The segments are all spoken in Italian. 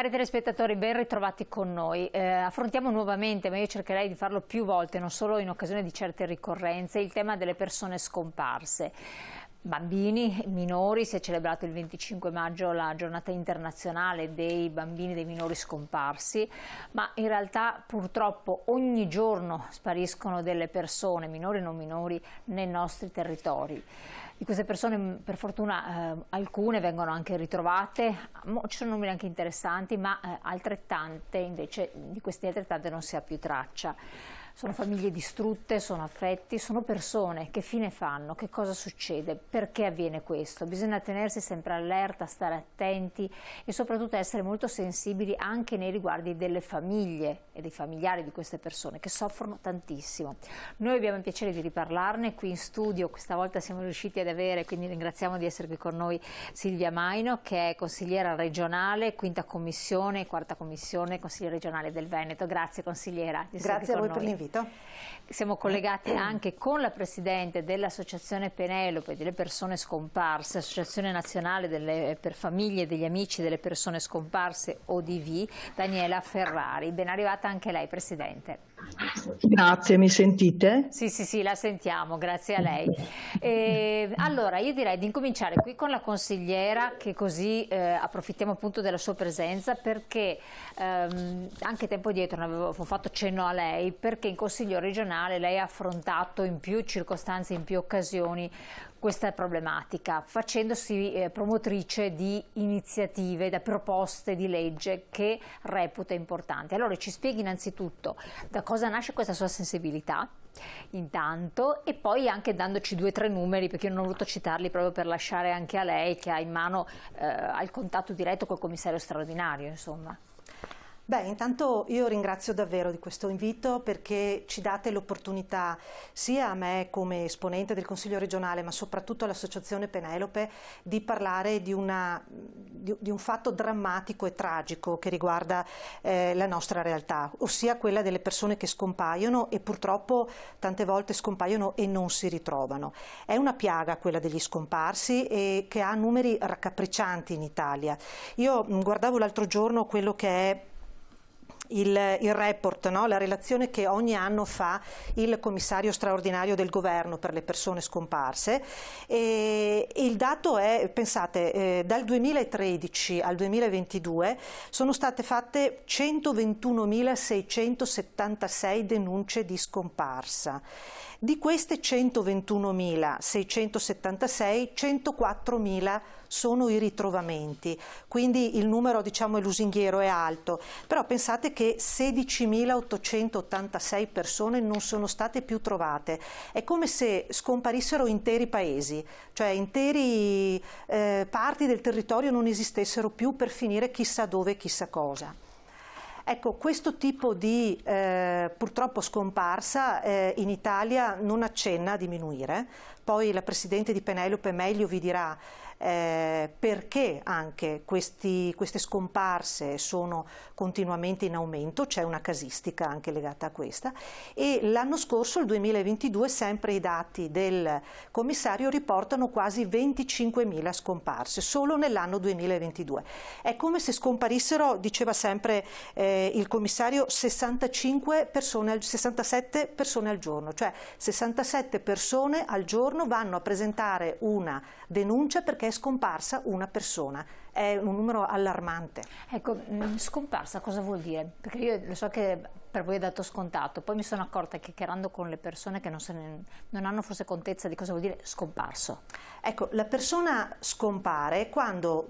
Cari telespettatori, ben ritrovati con noi. Affrontiamo nuovamente, ma io cercherei di farlo più volte, non solo in occasione di certe ricorrenze, il tema delle persone scomparse. Bambini, minori, si è celebrato il 25 maggio la giornata internazionale dei bambini e dei minori scomparsi, ma in realtà purtroppo ogni giorno spariscono delle persone, minori e non minori, nei nostri territori. Di queste persone per fortuna alcune vengono anche ritrovate, ci sono numeri anche interessanti, ma altrettante invece di queste altrettante non si ha più traccia. Sono famiglie distrutte, sono affetti, sono persone. Che fine fanno? Che cosa succede? Perché avviene questo? Bisogna tenersi sempre allerta, stare attenti e soprattutto essere molto sensibili anche nei riguardi delle famiglie e dei familiari di queste persone che soffrono tantissimo. Noi abbiamo il piacere di riparlarne qui in studio, questa volta siamo riusciti ad avere, quindi ringraziamo di essere qui con noi Silvia Maino, che è consigliera regionale, quinta commissione, quarta commissione, consigliera regionale del Veneto. Grazie consigliera. Grazie a voi per l'invito. Siamo collegati anche con la Presidente dell'Associazione Penelope delle persone scomparse, Associazione Nazionale per Famiglie degli Amici delle Persone Scomparse ODV, Daniela Ferrari. Ben arrivata anche lei, Presidente. Grazie, mi sentite? Sì, la sentiamo, grazie a lei. Allora, io direi di incominciare qui con la consigliera, che così approfittiamo appunto della sua presenza, perché anche tempo dietro ne avevo fatto cenno a lei, perché in Consiglio regionale lei ha affrontato in più circostanze, in più occasioni questa problematica, facendosi promotrice di iniziative, da proposte di legge che reputa importanti. Allora ci spieghi innanzitutto da cosa nasce questa sua sensibilità, intanto, e poi anche dandoci 2 o 3 numeri, perché io non ho voluto citarli proprio per lasciare anche a lei, che ha in mano il contatto diretto col commissario straordinario, insomma. Beh, intanto io ringrazio davvero di questo invito, perché ci date l'opportunità, sia a me come esponente del Consiglio regionale, ma soprattutto all'Associazione Penelope, di parlare di un fatto drammatico e tragico che riguarda la nostra realtà, ossia quella delle persone che scompaiono e purtroppo tante volte scompaiono e non si ritrovano. È una piaga quella degli scomparsi e che ha numeri raccapriccianti in Italia. Io guardavo l'altro giorno quello che è il report, no? La relazione che ogni anno fa il commissario straordinario del governo per le persone scomparse, e il dato è, pensate, dal 2013 al 2022 sono state fatte 121.676 denunce di scomparsa. Di queste 121.676, 104.000 sono i ritrovamenti, quindi il numero, diciamo, è lusinghiero, è alto, però pensate che 16.886 persone non sono state più trovate. È come se scomparissero interi paesi, cioè interi parti del territorio non esistessero più, per finire chissà dove, chissà cosa. Ecco, questo tipo di purtroppo scomparsa in Italia non accenna a diminuire. Poi la Presidente di Penelope meglio vi dirà perché anche queste scomparse sono continuamente in aumento, c'è una casistica anche legata a questa, e l'anno scorso, il 2022, sempre i dati del commissario riportano quasi 25.000 scomparse solo nell'anno 2022. È come se scomparissero, diceva sempre il commissario, 67 persone al giorno, cioè 67 persone al giorno vanno a presentare una denuncia perché è scomparsa una persona. È un numero allarmante. Ecco, scomparsa cosa vuol dire? Perché io lo so che per voi è dato scontato, poi mi sono accorta che chiacchierando con le persone che non hanno forse contezza di cosa vuol dire scomparso. Ecco, la persona scompare quando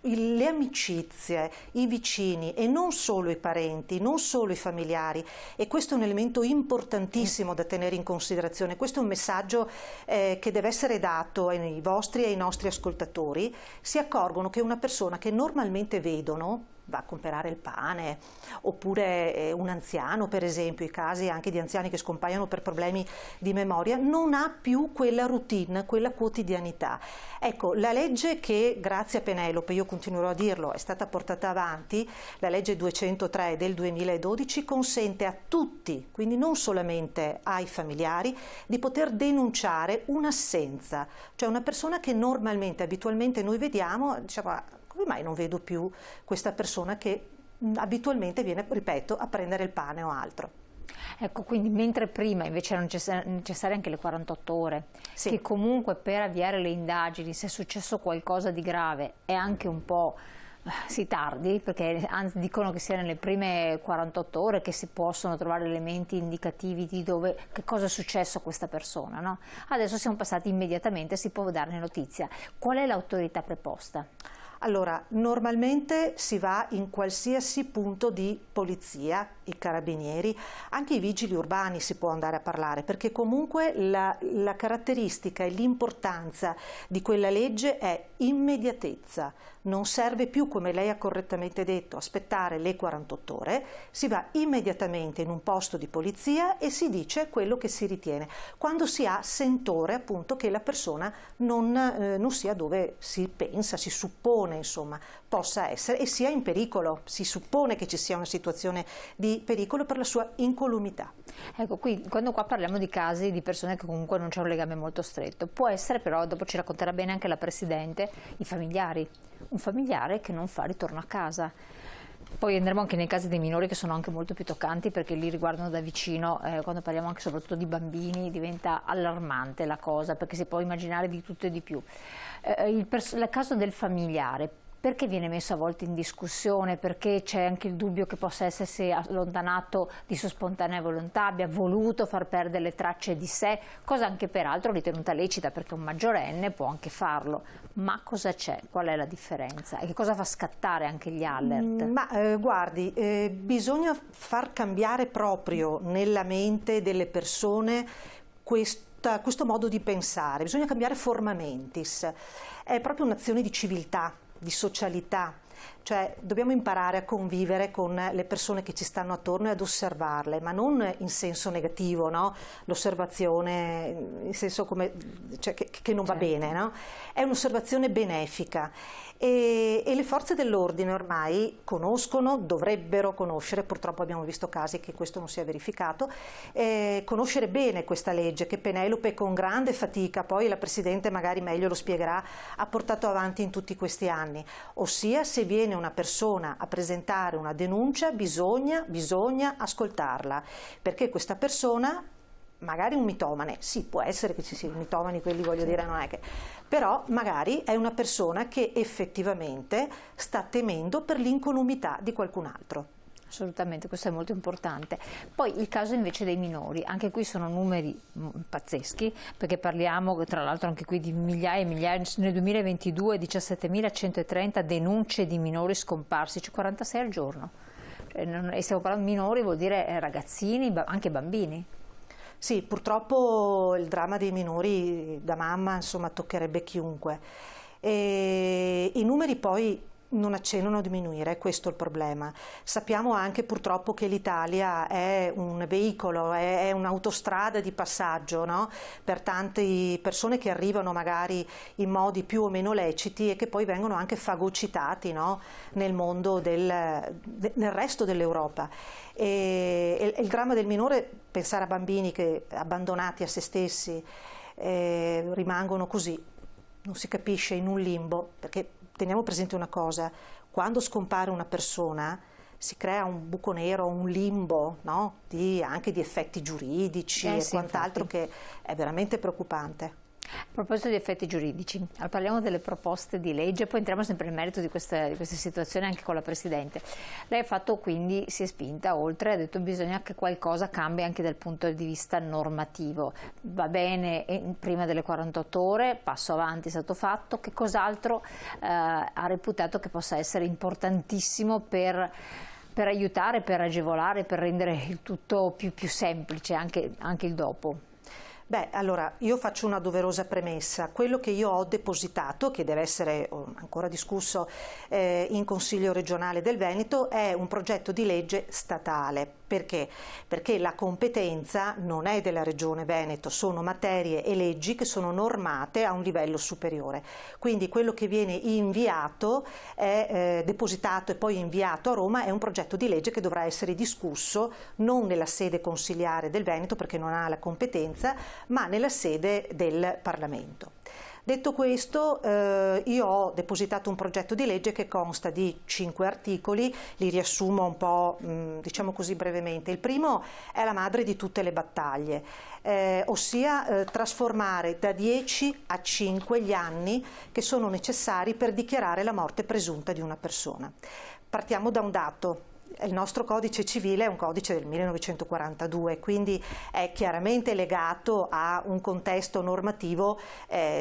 le amicizie, i vicini e non solo i parenti, non solo i familiari, e questo è un elemento importantissimo da tenere in considerazione, questo è un messaggio che deve essere dato ai vostri e ai nostri ascoltatori, si accorgono che una persona che normalmente vedono, va a comprare il pane, oppure un anziano, per esempio, i casi anche di anziani che scompaiono per problemi di memoria, non ha più quella routine, quella quotidianità. Ecco, la legge che, grazie a Penelope, io continuerò a dirlo, è stata portata avanti, la legge 203 del 2012, consente a tutti, quindi non solamente ai familiari, di poter denunciare un'assenza, cioè una persona che normalmente, abitualmente noi vediamo, diciamo, come mai non vedo più questa persona che abitualmente viene, ripeto, a prendere il pane o altro. Ecco, quindi mentre prima invece erano necessarie anche le 48 ore, Sì. che comunque per avviare le indagini, se è successo qualcosa di grave, è anche un po' si tardi, perché anzi dicono che sia nelle prime 48 ore che si possono trovare elementi indicativi di che cosa è successo a questa persona, no? Adesso siamo passati immediatamente, si può darne notizia. Qual è l'autorità preposta? Allora, normalmente si va in qualsiasi punto di polizia, i carabinieri, anche i vigili urbani si può andare a parlare, perché comunque la caratteristica e l'importanza di quella legge è immediatezza. Non serve più, come lei ha correttamente detto, aspettare le 48 ore, si va immediatamente in un posto di polizia e si dice quello che si ritiene, quando si ha sentore appunto che la persona non sia dove si pensa, si suppone insomma possa essere e sia in pericolo, si suppone che ci sia una situazione di pericolo per la sua incolumità. Ecco, quando qua parliamo di casi di persone che comunque non c'è un legame molto stretto, può essere però, dopo ci racconterà bene anche la Presidente, i familiari, un familiare che non fa ritorno a casa. Poi andremo anche nei casi dei minori che sono anche molto più toccanti perché li riguardano da vicino, quando parliamo anche soprattutto di bambini diventa allarmante la cosa perché si può immaginare di tutto e di più. Il caso del familiare, perché viene messo a volte in discussione? Perché c'è anche il dubbio che possa essersi allontanato di sua spontanea volontà, abbia voluto far perdere le tracce di sé, cosa anche peraltro ritenuta lecita perché un maggiorenne può anche farlo. Ma cosa c'è? Qual è la differenza? E che cosa fa scattare anche gli alert? Guardi, bisogna far cambiare proprio nella mente delle persone questo modo di pensare, bisogna cambiare forma mentis, è proprio un'azione di civiltà, di socialità, cioè dobbiamo imparare a convivere con le persone che ci stanno attorno e ad osservarle, ma non in senso negativo, no? L'osservazione in senso cioè che non va bene, no? È un'osservazione benefica e le forze dell'ordine ormai conoscono, dovrebbero conoscere, purtroppo abbiamo visto casi che questo non si è verificato, conoscere bene questa legge che Penelope con grande fatica, poi la Presidente magari meglio lo spiegherà, ha portato avanti in tutti questi anni, ossia se viene una persona a presentare una denuncia bisogna ascoltarla, perché questa persona magari un mitomane, sì può essere che ci siano mitomani, quelli voglio dire non è che, però magari è una persona che effettivamente sta temendo per l'incolumità di qualcun altro. Assolutamente, questo è molto importante. Poi il caso invece dei minori, anche qui sono numeri pazzeschi, perché parliamo tra l'altro anche qui di migliaia e migliaia, nel 2022 17.130 denunce di minori scomparsi, cioè 46 al giorno. E stiamo parlando di minori, vuol dire ragazzini, anche bambini. Sì, purtroppo il dramma dei minori da mamma insomma toccherebbe chiunque. E i numeri poi non accennano a diminuire, questo è il problema. Sappiamo anche purtroppo che l'Italia è un veicolo, è un'autostrada di passaggio, no? Per tante persone che arrivano magari in modi più o meno leciti e che poi vengono anche fagocitati, no? Nel mondo nel resto dell'Europa. E il dramma del minore, pensare a bambini che abbandonati a se stessi rimangono così, non si capisce, in un limbo, perché teniamo presente una cosa, quando scompare una persona si crea un buco nero, un limbo, no? Anche di effetti giuridici e sì, quant'altro infatti. che è veramente preoccupante. A proposito di effetti giuridici, allora parliamo delle proposte di legge, poi entriamo sempre nel merito di queste situazioni anche con la Presidente. Lei ha fatto quindi, si è spinta oltre, ha detto bisogna che qualcosa cambi anche dal punto di vista normativo. Va bene prima delle 48 ore, passo avanti è stato fatto, che cos'altro ha reputato che possa essere importantissimo per aiutare, per agevolare, per rendere il tutto più semplice, anche il dopo? Beh, allora io faccio una doverosa premessa. Quello che io ho depositato, che deve essere ancora discusso in Consiglio regionale del Veneto, è un progetto di legge statale. Perché? Perché la competenza non è della Regione Veneto, sono materie e leggi che sono normate a un livello superiore. Quindi quello che viene inviato, depositato e poi inviato a Roma, è un progetto di legge che dovrà essere discusso non nella sede consiliare del Veneto, perché non ha la competenza, ma nella sede del Parlamento. Detto questo, io ho depositato un progetto di legge che consta di 5 articoli, li riassumo un po', diciamo così brevemente. Il primo è la madre di tutte le battaglie, ossia trasformare da 10 a 5 gli anni che sono necessari per dichiarare la morte presunta di una persona. Partiamo da un dato. Il nostro codice civile è un codice del 1942, quindi è chiaramente legato a un contesto normativo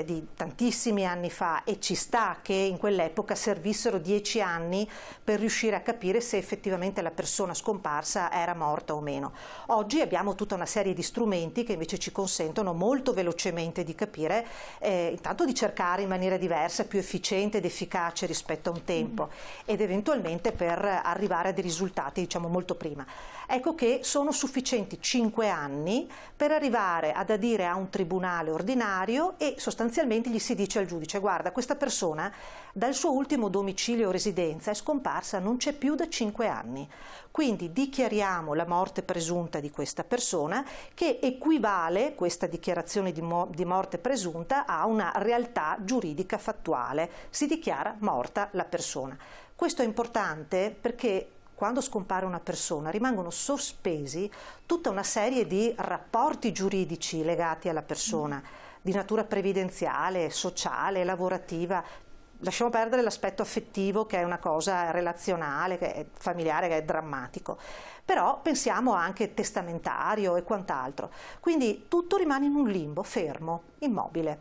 di tantissimi anni fa, e ci sta che in quell'epoca servissero 10 anni per riuscire a capire se effettivamente la persona scomparsa era morta o meno. Oggi abbiamo tutta una serie di strumenti che invece ci consentono molto velocemente di capire, intanto di cercare in maniera diversa, più efficiente ed efficace rispetto a un tempo, ed eventualmente per arrivare a dei risultati diciamo molto prima. Ecco che sono sufficienti 5 anni per arrivare ad adire a un tribunale ordinario e sostanzialmente gli si dice al giudice: guarda, questa persona dal suo ultimo domicilio o residenza è scomparsa, non c'è più da 5 anni. Quindi dichiariamo la morte presunta di questa persona, che equivale, questa dichiarazione di morte presunta, a una realtà giuridica fattuale. Si dichiara morta la persona. Questo è importante perché quando scompare una persona rimangono sospesi tutta una serie di rapporti giuridici legati alla persona, di natura previdenziale, sociale, lavorativa. Lasciamo perdere l'aspetto affettivo, che è una cosa relazionale, che è familiare, che è drammatico. Però pensiamo anche testamentario e quant'altro. Quindi tutto rimane in un limbo, fermo, immobile.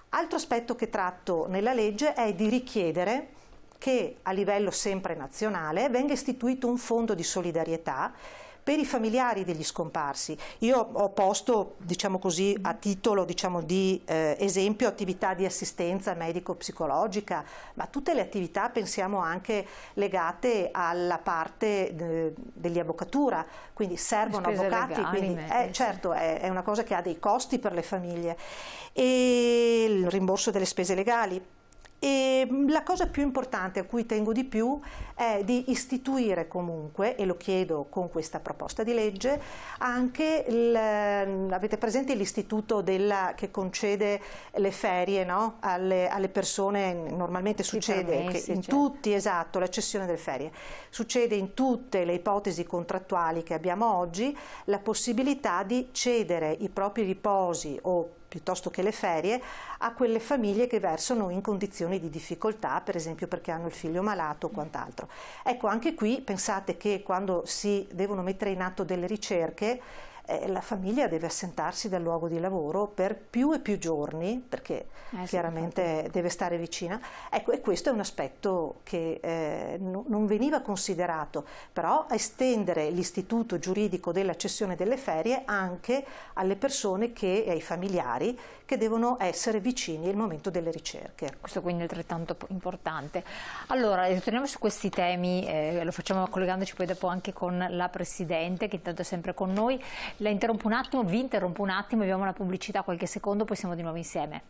Altro aspetto che tratto nella legge è di richiedere che a livello sempre nazionale venga istituito un fondo di solidarietà per i familiari degli scomparsi. Io ho posto, diciamo così, a titolo di esempio, attività di assistenza medico-psicologica, ma tutte le attività, pensiamo, anche legate alla parte dell'avvocatura, quindi servono avvocati, legali, quindi certo è una cosa che ha dei costi per le famiglie, e il rimborso delle spese legali. E la cosa più importante, a cui tengo di più, è di istituire comunque, e lo chiedo con questa proposta di legge, anche avete presente l'istituto che concede le ferie, no? alle persone. Normalmente succede che in tutti, esatto, la cessione delle ferie, succede in tutte le ipotesi contrattuali che abbiamo oggi, la possibilità di cedere i propri riposi o piuttosto che le ferie a quelle famiglie che versano in condizioni di difficoltà, per esempio perché hanno il figlio malato o quant'altro. Ecco, anche qui pensate che quando si devono mettere in atto delle ricerche, la famiglia deve assentarsi dal luogo di lavoro per più e più giorni, perché chiaramente deve stare vicina. Ecco, e questo è un aspetto che non veniva considerato, però estendere l'istituto giuridico della cessione delle ferie anche alle persone e ai familiari che devono essere vicini al momento delle ricerche. Questo quindi è altrettanto importante. Allora, torniamo su questi temi, lo facciamo collegandoci poi dopo anche con la Presidente, che intanto è sempre con noi. La interrompo un attimo, vi interrompo un attimo, abbiamo una pubblicità, qualche secondo, poi siamo di nuovo insieme.